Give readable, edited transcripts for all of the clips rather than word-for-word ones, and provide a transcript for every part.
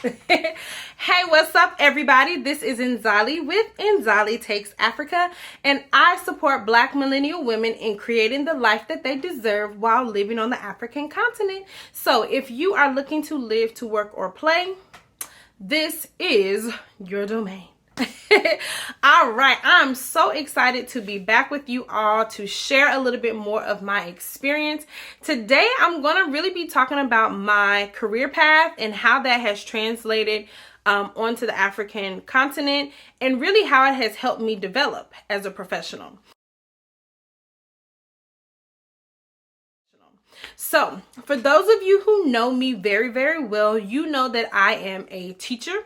Hey, what's up, everybody? This is Nzali with Nzali Takes Africa, and I support Black millennial women in creating the life that they deserve while living on the African continent. So if you are looking to live, to work, or play, this is your domain. All right, I'm so excited to be back with you all to share a little bit more of my experience. Today, I'm going to really be talking about my career path and how that has translated onto the African continent, and really how it has helped me develop as a professional. So, for those of you who know me very, very well, you know that I am a teacher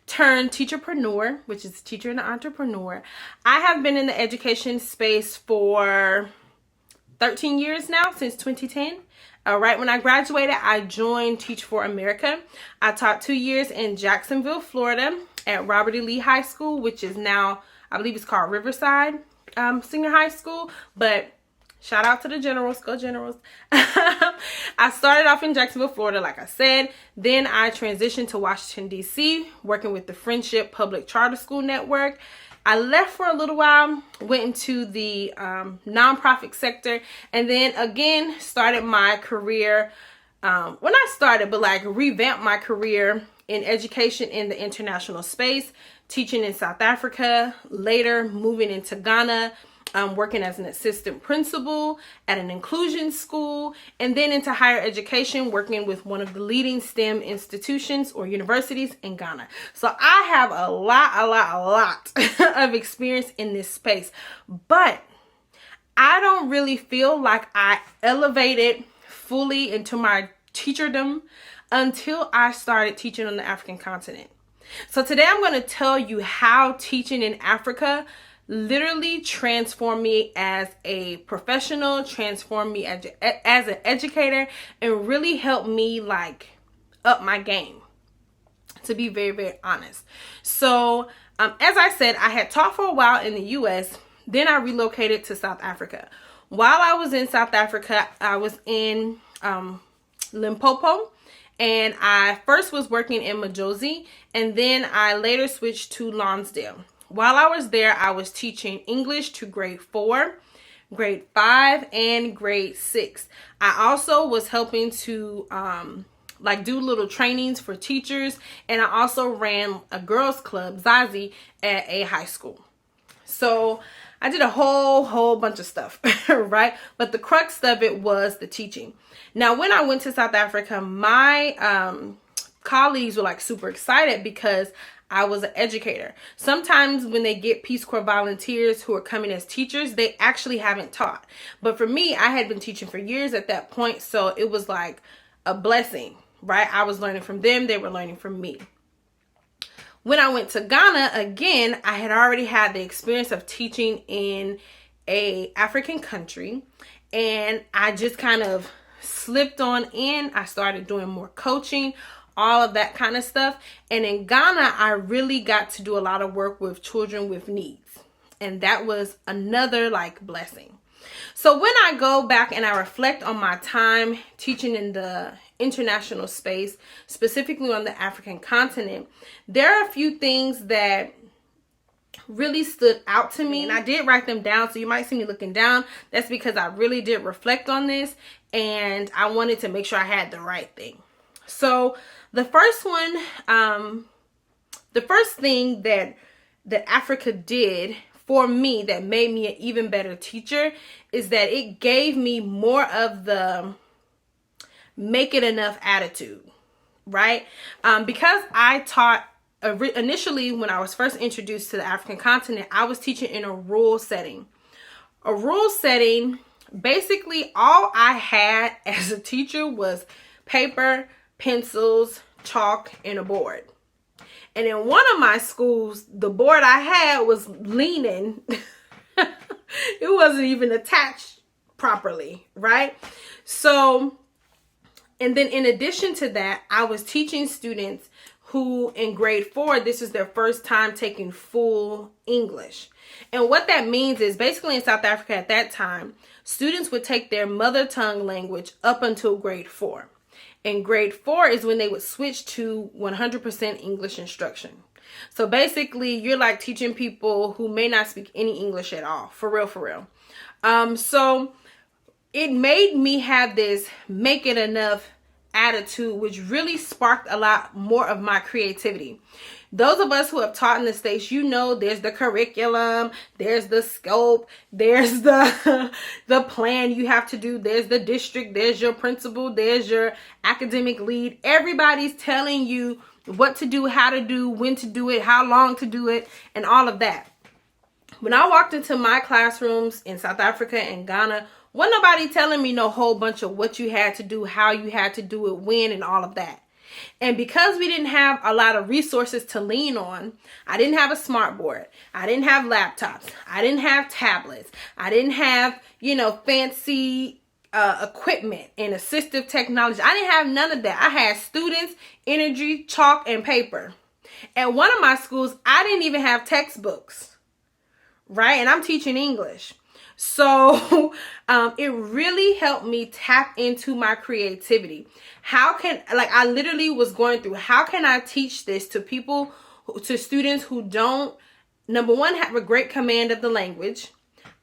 turned teacherpreneur, which is teacher and entrepreneur. I have been in the education space for 13 years now, since 2010. Right when I graduated, I joined Teach for America. I taught 2 years in Jacksonville, Florida at Robert E. Lee High School, which is now, I believe it's called Riverside Senior High School, but shout out to the Generals, go Generals. I started off in Jacksonville, Florida, like I said. Then I transitioned to Washington, D.C., working with the Friendship Public Charter School Network. I left for a little while, went into the nonprofit sector, and then again started my career, well, not started, but like revamped my career in education in the international space, teaching in South Africa, later moving into Ghana, working as an assistant principal at an inclusion school, and then into higher education, working with one of the leading STEM institutions or universities in Ghana. So I have a lot of experience in this space, but I don't really feel like I elevated fully into my teacherdom until I started teaching on the African continent. So today I'm going to tell you how teaching in Africa literally transformed me as a professional, transformed me as an educator, and really helped me like up my game, to be very, very honest. So as I said, I had taught for a while in the US, then I relocated to South Africa. While I was in South Africa, I was in Limpopo, and I first was working in Majozi, and then I later switched to Lonsdale. While I was there, I was teaching English to grade 4, grade 5, and grade 6. I also was helping to do little trainings for teachers, and I also ran a girls club, Zazi, at a high school. So I did a whole bunch of stuff, right? But the crux of it was the teaching. Now, when I went to South Africa, my colleagues were like super excited because I was an educator. Sometimes when they get Peace Corps volunteers who are coming as teachers, they actually haven't taught. But for me, I had been teaching for years at that point, so it was like a blessing, right? I was learning from them, they were learning from me. When I went to Ghana, again, I had already had the experience of teaching in an African country, and I just kind of slipped on in. I started doing more coaching, all of that kind of stuff. And in Ghana, I really got to do a lot of work with children with needs. And that was another like blessing. So when I go back and I reflect on my time teaching in the international space, specifically on the African continent, there are a few things that really stood out to me, and I did write them down, so you might see me looking down. That's because I really did reflect on this, and I wanted to make sure I had the right thing. So the first thing that Africa did for me that made me an even better teacher is that it gave me more of the make it enough attitude, right? Because I taught initially when I was first introduced to the African continent, I was teaching in a rural setting. A rural setting, basically all I had as a teacher was paper, pencils, chalk, and a board. And in one of my schools, the board I had was leaning. It wasn't even attached properly, right? So, and then in addition to that, I was teaching students who in grade 4, this was their first time taking full English. And what that means is basically in South Africa at that time, students would take their mother tongue language up until grade 4. And grade 4 is when they would switch to 100% English instruction. So basically, you're like teaching people who may not speak any English at all, for real, for real. So it made me have this make it enough attitude, which really sparked a lot more of my creativity. Those of us who have taught in the States, you know, there's the curriculum, there's the scope, there's the plan you have to do, there's the district, there's your principal, there's your academic lead. Everybody's telling you what to do, how to do, when to do it, how long to do it, and all of that. When I walked into my classrooms in South Africa and Ghana, wasn't nobody telling me no whole bunch of what you had to do, how you had to do it, when, and all of that. And because we didn't have a lot of resources to lean on, I didn't have a smart board. I didn't have laptops. I didn't have tablets. I didn't have, fancy equipment and assistive technology. I didn't have none of that. I had students, energy, chalk, and paper. At one of my schools, I didn't even have textbooks, right? And I'm teaching English. So it really helped me tap into my creativity. I literally was going through, how can I teach this to people, to students who don't, number one, have a great command of the language.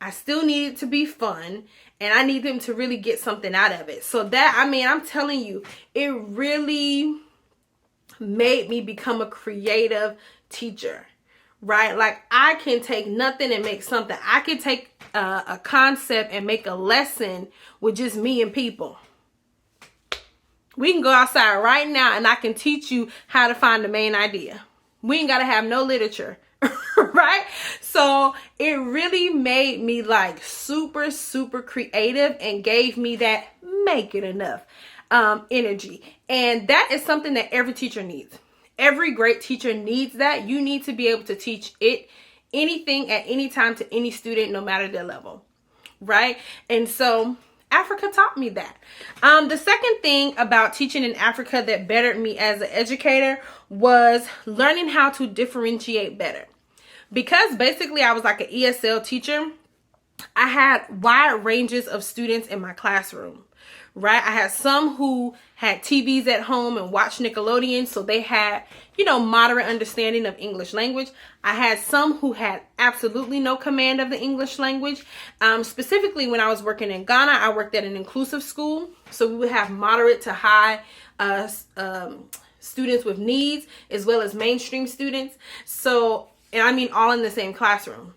I still need it to be fun, and I need them to really get something out of it. So that, I'm telling you, it really made me become a creative teacher, right? Like, I can take nothing and make something. I can take a concept and make a lesson with just me and people. We can go outside right now and I can teach you how to find the main idea. We ain't got to have no literature, right? So it really made me like super, super creative and gave me that make it enough energy. And that is something that every teacher needs. Every great teacher needs that. You need to be able to teach anything at any time to any student, no matter their level, right? And so Africa taught me that. The second thing about teaching in Africa that bettered me as an educator was learning how to differentiate better. Because basically I was like an ESL teacher, I had wide ranges of students in my classroom, right? I had some who had TVs at home and watched Nickelodeon, so they had, moderate understanding of English language. I had some who had absolutely no command of the English language. Specifically, when I was working in Ghana, I worked at an inclusive school, so we would have moderate to high students with needs, as well as mainstream students. So, and I mean all in the same classroom.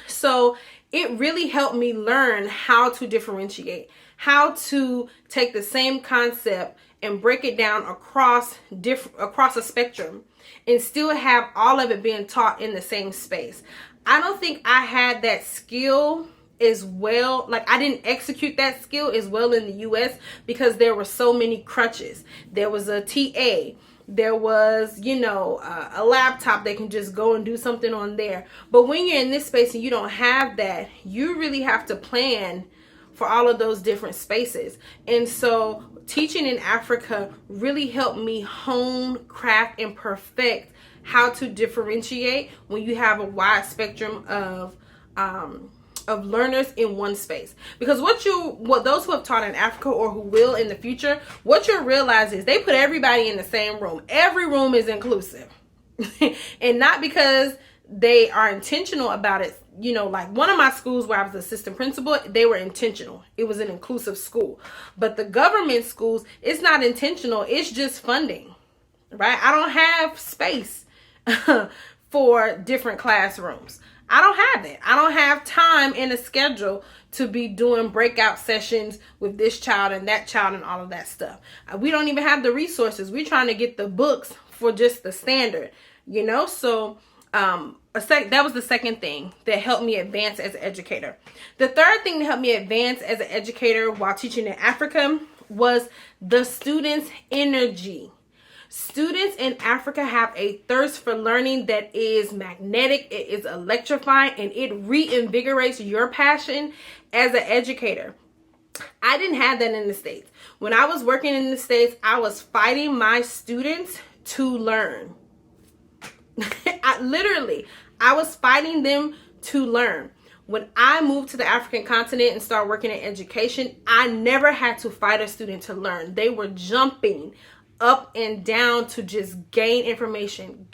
So it really helped me learn how to differentiate, how to take the same concept and break it down across a spectrum and still have all of it being taught in the same space. I don't think I had that skill as well. Like, I didn't execute that skill as well in the US because there were so many crutches. There was a TA. There was, a laptop that can just go and do something on there. But when you're in this space and you don't have that, you really have to plan for all of those different spaces. And so teaching in Africa really helped me hone, craft, and perfect how to differentiate when you have a wide spectrum of learners in one space. Because what those who have taught in Africa or who will in the future, what you'll realize is they put everybody in the same room. Every room is inclusive. And not because they are intentional about it. Like one of my schools where I was assistant principal, they were intentional. It was an inclusive school. But the government schools, it's not intentional. It's just funding, right? I don't have space for different classrooms. I don't have it. I don't have time in a schedule to be doing breakout sessions with this child and that child and all of that stuff. We don't even have the resources. We're trying to get the books for just the standard, So that was the second thing that helped me advance as an educator. The third thing that helped me advance as an educator while teaching in Africa was the students' energy. Students in Africa have a thirst for learning that is magnetic, it is electrifying, and it reinvigorates your passion as an educator. I didn't have that in the States. When I was working in the States, I was fighting my students to learn. I was fighting them to learn. When I moved to the African continent and started working in education, I never had to fight a student to learn. They were jumping up and down to just gain information.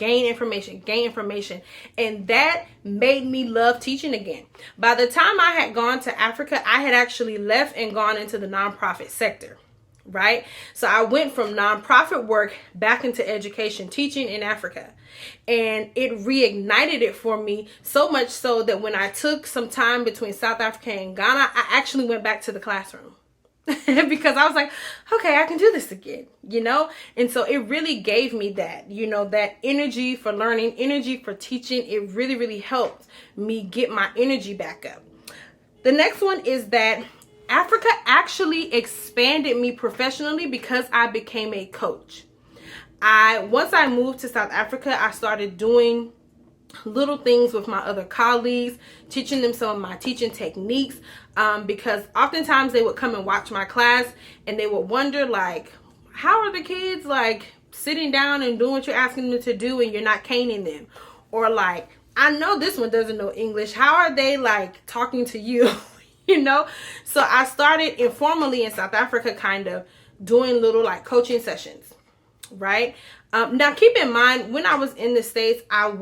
And that made me love teaching again. By the time I had gone to Africa, I had actually left and gone into the nonprofit sector, right? So I went from nonprofit work back into education, teaching in Africa. And it reignited it for me, so much so that when I took some time between South Africa and Ghana, I actually went back to the classroom. Because I was like, okay, I can do this again, And so it really gave me that, that energy for learning, energy for teaching. It really, really helped me get my energy back up. The next one is that Africa actually expanded me professionally because I became a coach. Once I moved to South Africa, I started doing little things with my other colleagues, teaching them some of my teaching techniques, because oftentimes they would come and watch my class and they would wonder, like, how are the kids like sitting down and doing what you're asking them to do and you're not caning them? Or like, I know this one doesn't know English, how are they like talking to you? So I started informally in South Africa kind of doing little like coaching sessions, right? Now keep in mind, when I was in the States, I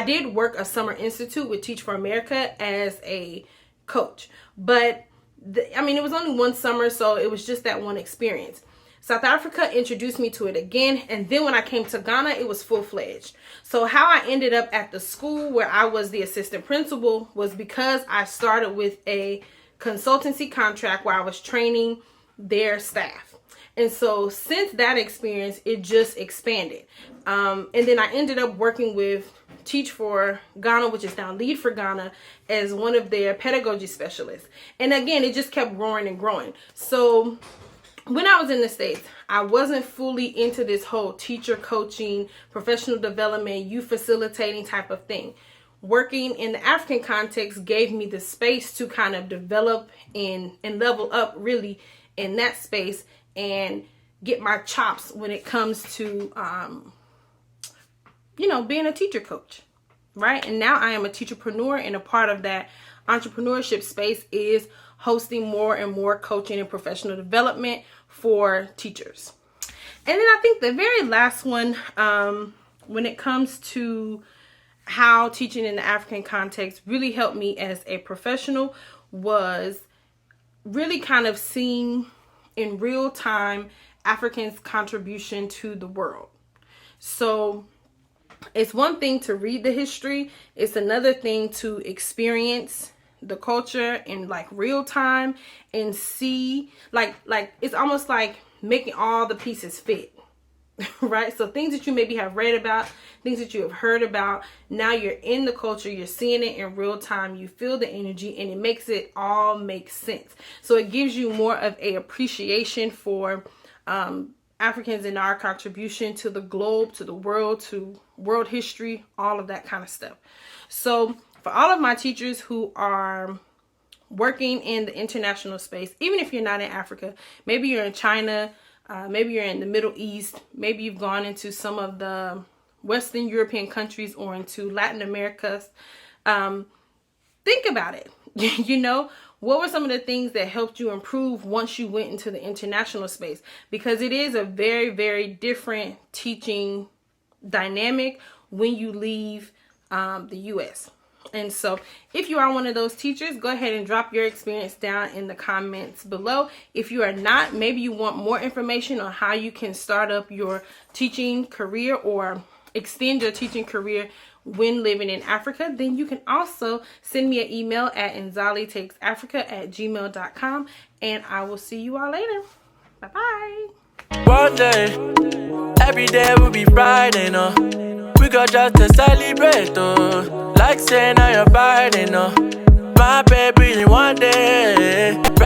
did work a summer institute with Teach for America as a coach, but it was only one summer, so it was just that one experience. South Africa introduced me to it again, and then when I came to Ghana, it was full-fledged. So how I ended up at the school where I was the assistant principal was because I started with a consultancy contract where I was training their staff. And so since that experience, it just expanded. And then I ended up working with Teach for Ghana, which is now Lead for Ghana, as one of their pedagogy specialists. And again, it just kept growing and growing. So when I was in the States, I wasn't fully into this whole teacher coaching, professional development, youth facilitating type of thing. Working in the African context gave me the space to kind of develop and level up really in that space and get my chops when it comes to, being a teacher coach, right? And now I am a teacherpreneur, and a part of that entrepreneurship space is hosting more and more coaching and professional development for teachers. And then I think the very last one, when it comes to how teaching in the African context really helped me as a professional, was really kind of seeing in real time Africans' contribution to the world. So it's one thing to read the history, it's another thing to experience the culture in like real time and see like it's almost like making all the pieces fit. Right? So things that you maybe have read about, things that you have heard about, now you're in the culture, you're seeing it in real time, you feel the energy, and it makes it all make sense. So it gives you more of a appreciation for Africans and our contribution to the globe, to the world, to world history, all of that kind of stuff. So for all of my teachers who are working in the international space, even if you're not in Africa, maybe you're in China, maybe you're in the Middle East, maybe you've gone into some of the Western European countries or into Latin America, think about it. What were some of the things that helped you improve once you went into the international space? Because it is a very, very different teaching dynamic when you leave the U.S. And so if you are one of those teachers, go ahead and drop your experience down in the comments below. If you are not, maybe you want more information on how you can start up your teaching career or extend your teaching career when living in Africa, then you can also send me an email at nzalitakesafrica@gmail.com, and I will see you all later. Bye-bye. One day, every day will be Friday, no. We got just to celebrate, oh. Like saying now you're Biden, no. My baby, one day.